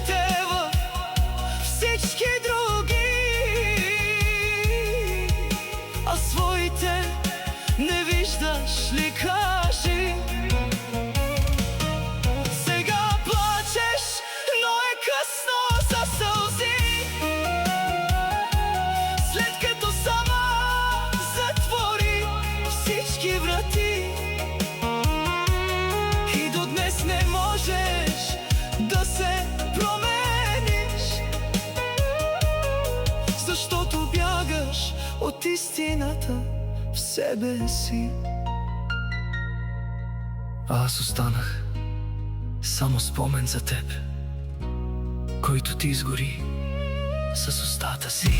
очите във всички други, а своите не виждаш ли, кажи? Сега плачеш, но е късно за сълзи, след като сама затвори всички врати. И до днес не можеш да се промениш, защото бягаш от истината в себе си. А аз останах само спомен за теб, който ти изгори с устата си.